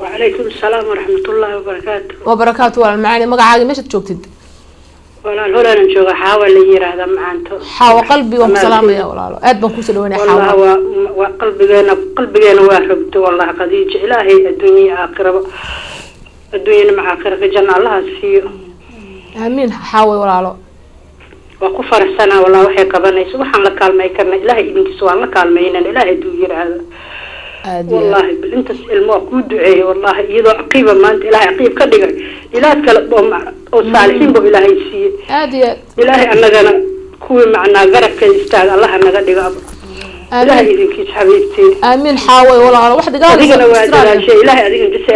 وعليكم السلام ورحمة الله وبركاته وبركاته والمعاني ما قاعد مش تشوكتد ولا الهلا نشوف حاول يجير هذا معنته حاول قلبي وسلام يا ولا أدبن كوسل وين والله وقلبي واربت والله قديج إلهي الدنيا آخرة الدنيا مع آخرة في جنة الله فيه آمين حاول ولا لا وكفر السنة والله وحي قبلنا سبحان الله قال ما يكرنا إلهي ابنك سؤال الله قال ما ينال إلهي دوير هذا والله بالانت الموقود دعيه والله إذا عقيبة ما أنت إلهي عقيب كدقى إلهي كلبهم أو صالحين بو إلهي سيه إلهي أننا كوي معنا غرب كيستاذ الله أننا قدقى إلهي إذنك حبيبتي آمين حاول ولا واحد قال إلهي أديك بس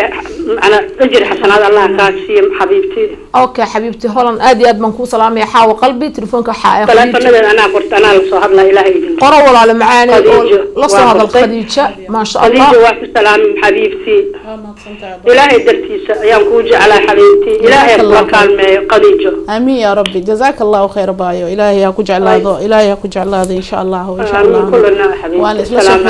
أنا أجر حسنات الله كاسي حبيبتي أوكي حبيبتي هولن آدي أد منكو سلام يا حاول قلبي تلفونك حائق تلفون أنا قلت أنا لصهر لا إلهي إذنك قرأ ولا على معاني لصهر الخديجة ما شاء الله خديجة واحد سلام حبيبتي إلهي درتي يوم كوجي على حبيبتي إلهي كلمة خديجة آمين يا ربي جزاك الله خير بايو إلهي يكجعل هذا إلهي يكجعل هذا إن شاء الله وإن شاء الله السلام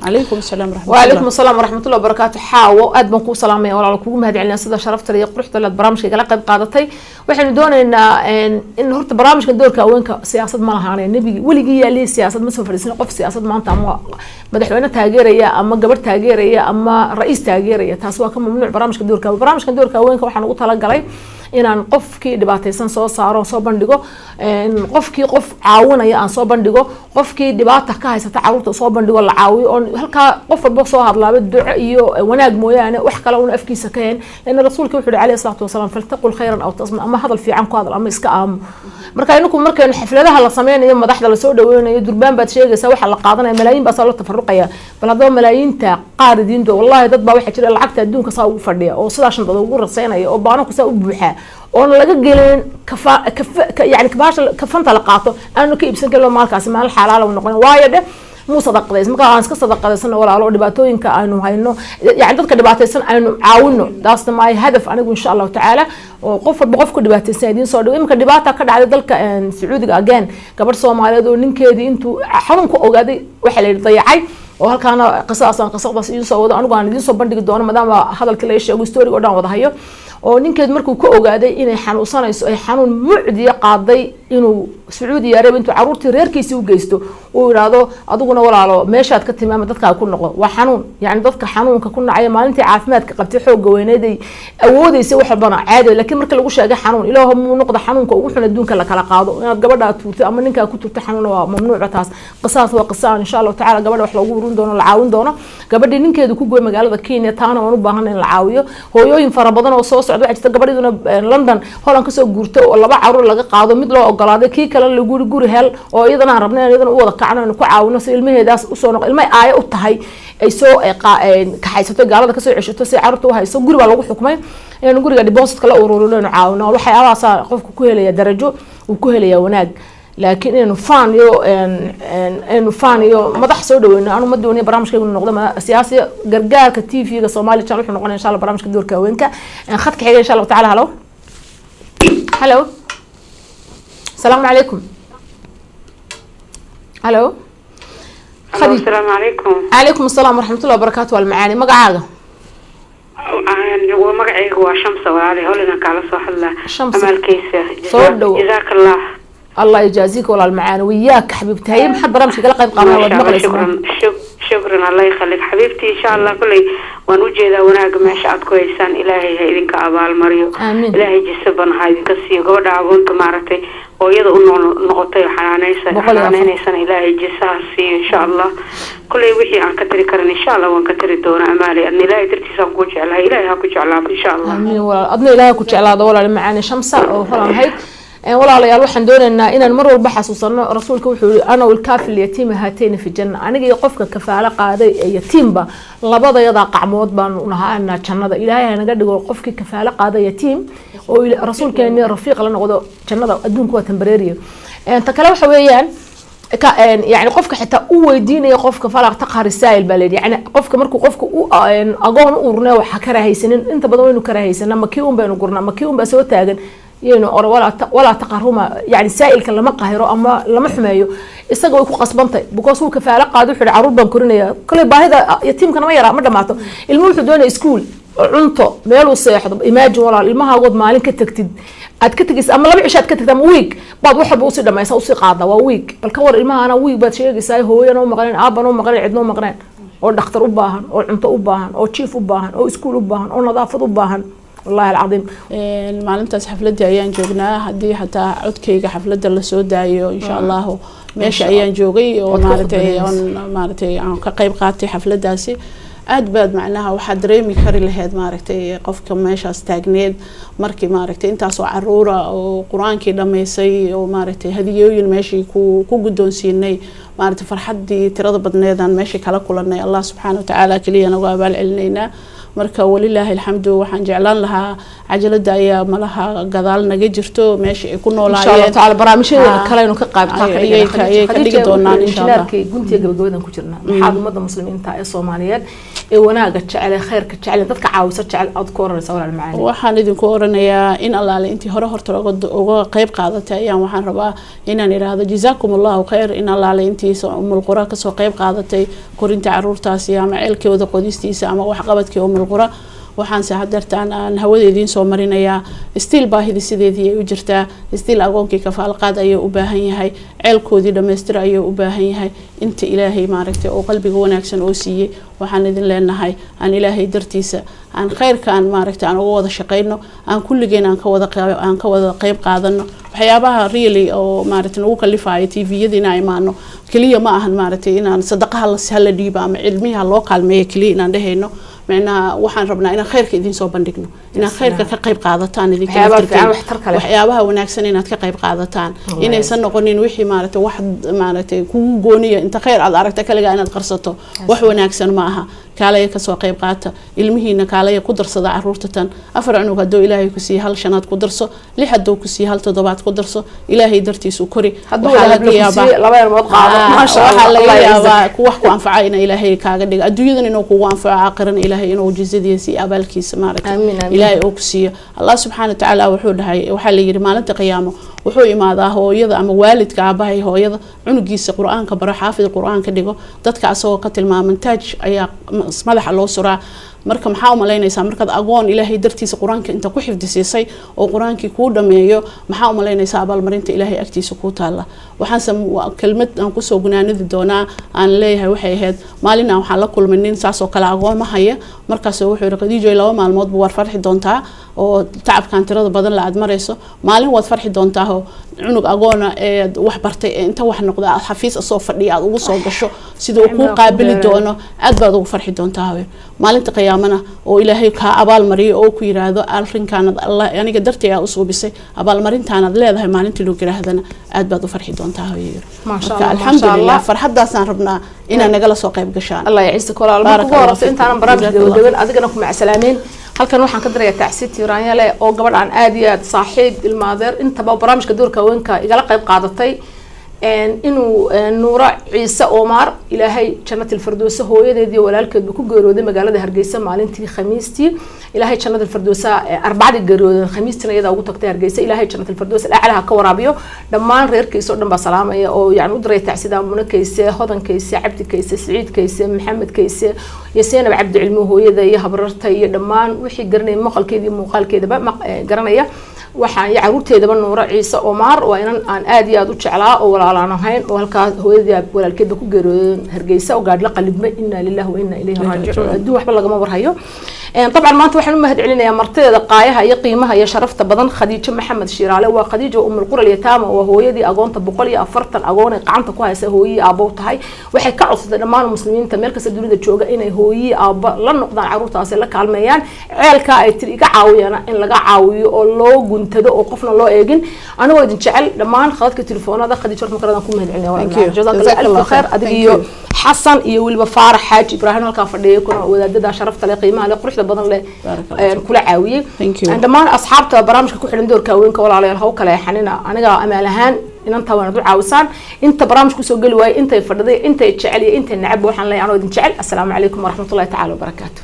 عليكم السلام ورحمة الله وعليكم السلام ورحمة الله وبركاته حاو أد بنكو سلام يا ولا كوجم هاد علينا سيدا شرفت لي قرحت البرامج كي قلقت قادتي وإحنا دون إن هرت برامج كدور كوينك سياسة ما لها يعني نبي ولقي لي سياسة مثل فلسطين قف سياسة ما أنت مدحونا تاجرية أما قبر تاجرية أما رئيس تاجرية تاسوا كم ممنوع برامج كدور برامج كدور كوينك وإحنا نقول طلق علي inaan qofkii dhibaataysan soo saaro soo bandhigo qofkii qof caawinaya aan soo bandhigo qofkii dhibaata ka haysata carruurta soo bandhigo la caawiyo oo halka qof walba soo hadlaaba duco iyo wanaag mooyaane wax kale uu afkiisa ka heen in rasuulku wuxuu yiri salaatu wasalaam faltaqul khayran aw tasma ama hadal fiican ku hadal ama iska aamo marka inaku markay xafladaha la sameeyo madaxda la soo dhaweynayo durbaan baad sheegaysaa waxa la qaadanaya malaayiin baa soo tafaruqaya bal hadaba malaayiinta qaaridiin wallahi dad baa waxa jira lacagta adduunka saa ugu fadhiya oo sidaa shan dad ugu rasaynaya oo baano ku saa u buuxa oo laga gelin يعني كفنت لقاطه أنه كيف سنك لو مالك اسمه الحلال ونقول وايد مو صدق ذي مكان عن صدق ذي سنة ولا على دباتوين كأنه هاي إنه يعني ضد كدباتي سنة إنه عاونه داست ما هدف أنا إن شاء الله تعالى وقفر بقف كدباتي سنين صاروا يمكن دباتها كده على ذلك سعودي أجان قبل صوم على ذو نكدي أنتوا حرمكم أوجادي وحلي ضيعي وهالكان قصة بس ينصور أنا قاعد ينصور بندق الدوام ما دام هذا الكل شيء وستوري قدام وضحيه oo ninkeed markuu ka ogaaday inay xanuunsanayso ay xanuun mucdiya qaaday inuu Sacuudi Arabia intuu caruurtii reerkiisa u geysto oo yiraahdo adiguna walaalo meeshaad ka timaama dadka ku noqo waa xanuun yani dadka xanuunka ku nacay maalintii caafimaadka qabtay xoog weyneeday awoodaysa wax walbana caadi laakiin marka lagu sheegay xanuun ilaahu muu noqdo xanuunka ugu xun adduunka la kala qaado inaad gabadha tuurto ama ninka ku tuurto xanuun waa mamnuuc taas qisaas waa qisaan insha Allah taala gabadha wax lagu ururin doono la caawin doono gabadhii ninkeedu ku gooy magaalada Kenya taana waan u baahan in la caawiyo hooyooyin fara badan oo soo socda waxay gabadhiduna London Holland ka soo guurto oo laba caruur laga qaado mid loo ogolaaday kii kale la guri hel oo iyadana aan rabnay iyadana u wada kacno ku caawino si ilmaheedaas u soo noqo ilmahay aaya u tahay ay soo ka haysato gaalada ka soo ceshato si caruurta u hayso guri baa lagu xukmay in guriga deposit kala ururino caawino waxay awaasa qofku ku helaya darajo uu ku helaya wanaag laakiin inuu faaniyo madax soo dhaweyno aanu ma doonay barnaamijkeenu noqdo siyaasi gargaarka TV-ga Soomaaliya channel wuxuu noqonaa insha Allah barnaamijka doorka haweenka khadka xiga insha Allah taala hello السلام عليكم الو خديجة السلام عليكم عليكم السلام ورحمة الله وبركاته والمعاني مقعاقة ومقعيق وشمس وعلي هولنا كعلى صح الله شمس أمال كيسة جزاك الله الله يجازيك والله المعاني وياك حبيبتي هي محد برامجك قال قيد قامنا ود مقلي شكرا shukran allah yakhlik xabiibti insha allah kulay waan u jeedaa wanaaga meesha aad ku haysaan ilaahay ha idinka abaalmariyo ilaahay jisaban ha idinka siiyo gabadha agoonta maaragtay hooyada u noqotay xanaanaysan ilaahay jisaha siiyo insha allah kulay wixii aan ka tiri karin insha allah waan ka tiri doonaa amaali adna ilaahay dartiisa ku jeclahay ilaahay ha ku jeclaado insha allah amiin walaal adna ilaahay ku jeclaado walaal macaani shamsa oo holaan walaalayaal waxaan doonaynaa inaan mar walba xasuusano rasuulka wuxuu yiri ana walkaafil yatiim haatayna fi janna aniga iyo qofka kafaala qaaday ee yatiimba labadayada qacmood baan u nahaana jannada ilaahay naga dhigo qofkii kafaala qaaday yatiim oo rasuulkeena rafiiq la noqdo jannada adduunka waa temporary ta kale waxa weeyaan يعني قفك حتى ويديني قفك فلق تقهر السائل بلدي يعني قفك مركو قفك أقون أورنا وحكره هيسنين أنت بدوينه كره هيسن لما كيوم بينو قرنا ما كيوم بس وتاجن يعني ولا تقهرهما يعني سائل كان لما قهره أما لما حمايه استجوا يكون قصبنتي بقصو كفالة قادو حد عروض بنكرنيا كل بهذا يتيم كان ما يرى مرة معته المولد دون سكول عنطة ماله صيحة إيماج ولا المها قد مالين كتكتد أتكتجس أما لا بعيش أتكتج أما ويك بعض واحد بوصل لما يسوي قاعدة وويك بالكور المها أنا ويك بتشيء جساي هو أنا ومقرن أبا أنا ومقرن عدنا ومقرن أو دكتور أباهن أو عنطة أباهن أو تشيف أباهن أو سكول أباهن أو نظافة أباهن والله العظيم maalintaas xafladii ayaan joognaa hadii xataa codkayga xaflada la soo daayo insha Allah meesha ayaan joogay oo maartay aan ka qayb qaatay xafladaasi aad baad macnaha waxa dareemi kari lahayd maartay qofka meeshaas taagneed markii maartay intaas oo caruura oo quraankii dhameysay oo maartay hadiyooyin meeshii ku gudoonsiinay maartay farxadii tirada badneedan meeshii kala kulanay Allah subhanahu wa ta'ala kaliya nagu abaal celinayna marka walillahi alhamdu waxaan jeclaan lahaa cajalada ayaa malaha gadaal naga jirto meesha ay ku noolaayeen insha Allah ta'ala barnaamijyada kale inuu ka qayb qaato ka dhigi doonaan insha Allah guntiga gabagabadan ku jirnaa maxaad umada muslimiinta ee Soomaaliyeed ee wanaaga jecel khayrka jecel dadka caawisa jecel aad ku oranaysa walaal macaan waxaan idinku oranayaa in Allah intii hore horta uga qayb qaadatay ayaan waxaan rabaa inaan iraahdo jazaakumullahu khayr in Allah intii umul qura ka soo qayb qaadatay korinta caruurtaasi ama ceelkooda qodistiisa ama wax qabadkii umul qura waxaan saxadartaan aan hawadeedin soo marinayaa still baahidi sideedii ay u jirtaa still agoonkii kafaal qaad ayuu u baahan yahay ceelkoodii dhameystir ayuu u baahan yahay inta ilaahay maaragtay oo qalbiga wanaagsan oo siiyay waxaan idin leenahay aan ilaahay dartiisa aan khayrka aan maaragtay aan uga wada shaqeyno aan kulligeen aan ka wada qayb qaadano waxyaabaha really oo maaragtay ugu kalifayo TV-yadina ay maano kaliya ma ahan maaragtay inaan sadaqaha la sahla dhiiba ama cilmiha loo kaalmeeyo kaliya inaan dhahayno macna waxaan rabnaa inaan khayrka idin soo bandhigno inaan khayrka ka qayb qaadataan waxyaabaha wanaagsan inaad ka qayb qaadataan inaysan noqonin wixii maaragtay wax maaragtay kugu gooniya inta khayr aad aragta kaliya inaad qarsato wax wanaagsan ma aha kaalaya ka soo qayb qaata ilmihiina kaalaya ku darsada caruurta tan afar cunug hadoo ilaahay ku sii hal shanaad ku darso lix hadoo ku sii hal toddobaad ku darso ilaahay dartiisu kori waxa laga yaabaa ku wax ku anfacay in ilaahay kaaga dhigo adduunyadan inuu kugu anfaco aakhirana ilaahay inuu jazadiisa abaalkiisa maaragtay ilaahay oo ku siiyo Allah subhanahu wa ta'ala wuxuu dhahay waxa la yiri maalinta qiyaamo wuxuu imaadaa hooyada ama waalidka aabahay hooyada cunugiisa quraanka baro xaafid quraanka dhigo dadka asoo ka tilmaaman taaj ayaa madaxa loo suraa marka maxaa u malaynaysaa markaad agoon ilaahay dartiisa quraanka inta ku xifdisay oo quraankii ku dhameeyo maxaa u malaynaysaa abaalmarinta ilaahay agtiisa ku taala waxaan kelmad aan ku soo gunaanadi doonaa aan leeyahay waxay ahayd maalin aan waxa la kulmay nin saas oo kala agoon ma haya markaas wuxuu yiri Khadiijo laba maalmood buu war farxi doontaa oo tacabkan tirada badan la aad marayso maalin waad farxi doontaa oo cunug agoona ee wax bartay inta wax noqda xafiis soo fadhiya aad ugu soo gasho sidoo ku qaabili doono aad baad ugu farxi doontaa maalinta qiyaamana oo ilaahay ka abaal mariyo oo ku yiraahdo arrinkan Allah aniga dartay u suubisay abaal marintaanad leedahay maalintii loo giraahdana aad baad u farxi doontaa ma sha Allah alxamdulillah farxadaasaan rabnaa inaan nagala soo qayb gashaan Allah yaciisku walaal markuu horafay intaan barnaamijka adigana ku macsalaameyn halkan waxaan ka dirayaa tacsiid Tiiraanyale oo gabadh aan aad iyo aad saaxiib ilmaadeer intaba barnaamijka doorka haweenka igala qayb qaadatay inuu Nuura Ciise Omar ilaahay jannatul firdaws hooyadeedii walaalkeed ku geeriyooday magaalada Hargeysa maalintii Khamiistii ilaahay jannatul firdaws arbacadii geeriyooday Khamiistina iyada ugu tagtay Hargeysa ilaahay jannatul firdaws aalaha ka waraabiyo dhammaan reerkiisa oo dhan ba salaamaya oo yaani u diray tacsiida munakaysa hodankaysa cabdikaysa saciidkaysa maxamedkaysa yaseen cabdi cilmi hooyada iyo habrarta iyo dhammaan wixii garanay maqalkeedii muuqaalkeedaba garanaya waxaan iyo caruurteedaba Nuura Ciise Omar waa inaan aan aad iyo aad u jeclaa oo walaalaan ahayn oo halkaas hooyadii walaalkeedba ku geeriyooday Hargeysa oo gaadh la qalibmay inna lillahi wa inna ilayhi raaji'uun adduun waxba lagama warhayo طبعا ما انت waxaan u mahad celinaya martida qaayaha iyo qiimaha iyo sharafta badan Khadiija Maxamed Shiraale waa Khadiija Qura Yataama waa hooyadii agoonta 140 agoon ay gacanta ku haysa hooyadii aabo tahay waxay ka codsatay dhammaan muslimiinta meel kasta dunida jooga inay hooyadii aabo la noqdaan caruurtaas la kaalmeeyaan ceelka ay tiriga caawiyana in laga caawiyo oo loo guntado oo qofna loo eegin anagoo idin jecel dhammaan khadadka telefoonada Khadiija markadan ku mahad celinaya jazakallahu khair adigiyo حسن يولي فارح حاج إبراهيم الكافردي كنا وذا شرفت لي قيمة لقرش لبضن له كل عاوية عندما أصحاب برامج كل عندور كوين كول على الهو كلا حنينا أنا جا أمالهان إن أنت وانا دو عاوسان أنت برامج كسو قلوي أنت يفردي أنت يتشعلي أنت النعب وحنا لا يعني ودين السلام عليكم ورحمة الله تعالى وبركاته.